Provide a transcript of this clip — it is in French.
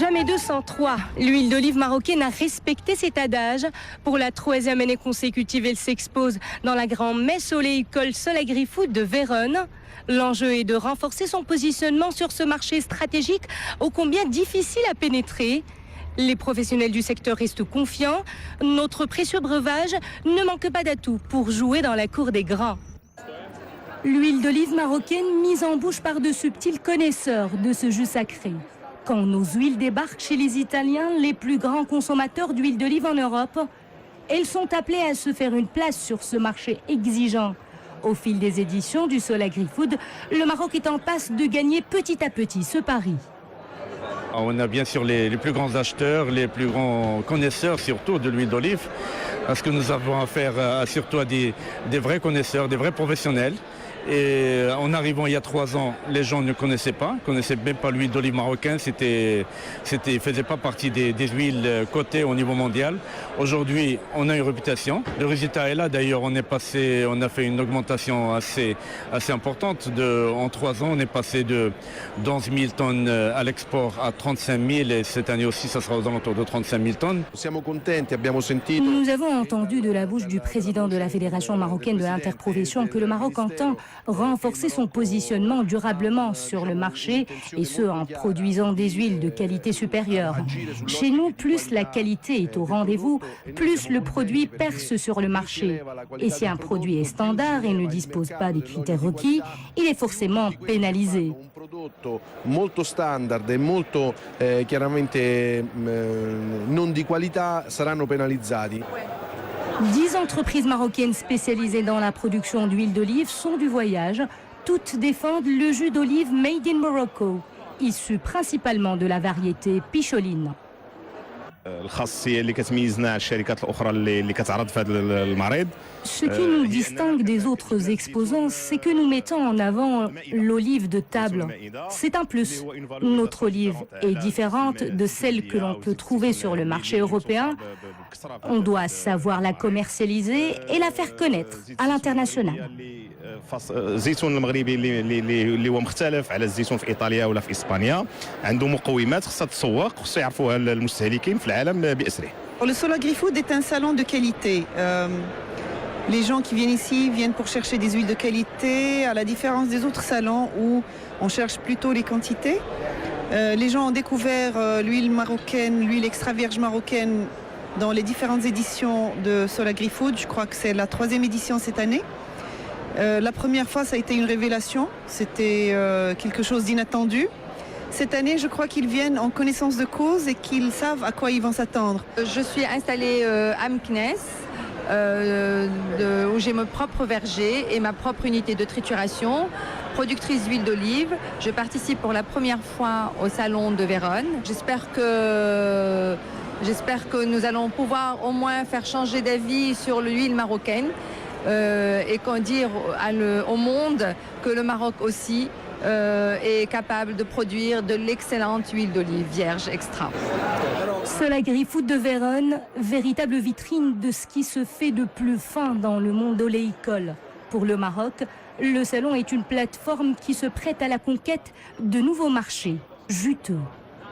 Jamais 203. L'huile d'olive marocaine a respecté cet adage. Pour la 3e année consécutive, elle s'expose dans la grande messe oléicole Sol Agri-Food de Vérone. L'enjeu est de renforcer son positionnement sur ce marché stratégique ô combien difficile à pénétrer. Les professionnels du secteur restent confiants. Notre précieux breuvage ne manque pas d'atouts pour jouer dans la cour des grands. L'huile d'olive marocaine mise en bouche par de subtils connaisseurs de ce jus sacré. Quand nos huiles débarquent chez les Italiens, les plus grands consommateurs d'huile d'olive en Europe, elles sont appelées à se faire une place sur ce marché exigeant. Au fil des éditions du Sol Agri-Food, le Maroc est en passe de gagner petit à petit ce pari. On a bien sûr les plus grands acheteurs, les plus grands connaisseurs surtout de l'huile d'olive, parce que nous avons affaire surtout à des vrais connaisseurs, des vrais professionnels. Et en arrivant il y a 3 ans, les gens ne connaissaient même pas l'huile d'olive marocaine, faisait pas partie des huiles cotées au niveau mondial. Aujourd'hui, on a une réputation. Le résultat est là. D'ailleurs, on a fait une augmentation assez importante. En 3 ans, on est passé de 11 000 tonnes à l'export à 35 000 et cette année aussi, ça sera aux alentours de 35 000 tonnes. Nous avons entendu de la bouche du président de la Fédération marocaine de l'interprofession que le Maroc entend renforcer son positionnement durablement sur le marché et ce en produisant des huiles de qualité supérieure. Chez nous, plus la qualité est au rendez-vous, plus le produit perce sur le marché. Et si un produit est standard et ne dispose pas des critères requis, il est forcément pénalisé. Molto standard e molto chiaramente non di qualità saranno penalizzati. 10 entreprises marocaines spécialisées dans la production d'huile d'olive sont du voyage. Toutes défendent le jus d'olive made in Morocco, issu principalement de la variété Picholine. Ce qui nous distingue des autres exposants, c'est que nous mettons en avant l'olive de table. C'est un plus. Notre olive est différente de celle que l'on peut trouver sur le marché européen. On doit savoir la commercialiser et la faire connaître à l'international. الزيتون المغربي اللي هو مختلف على الزيتون في ايطاليا ولا في اسبانيا عنده مقومات خصها تسوق خصو يعرفوها المستهلكين في العالم باسره. Le Sol Agri-Food est un salon de qualité. Les gens qui viennent ici viennent pour chercher des huiles de qualité, à la différence des autres salons où on cherche plutôt les quantités. Les gens ont découvert l'huile marocaine, l'huile extra vierge marocaine dans les différentes éditions de Sol Agri-Food. Je crois que c'est la 3e édition cette année. La première fois, ça a été une révélation, c'était quelque chose d'inattendu. Cette année, je crois qu'ils viennent en connaissance de cause et qu'ils savent à quoi ils vont s'attendre. Je suis installée à Meknès, où j'ai mon propre verger et ma propre unité de trituration, productrice d'huile d'olive. Je participe pour la première fois au salon de Vérone. J'espère que nous allons pouvoir au moins faire changer d'avis sur l'huile marocaine. Et qu'on dire au monde que le Maroc aussi est capable de produire de l'excellente huile d'olive vierge extra. Sol Agri-Food de Vérone, véritable vitrine de ce qui se fait de plus fin dans le monde oléicole. Pour le Maroc, le salon est une plateforme qui se prête à la conquête de nouveaux marchés juteux.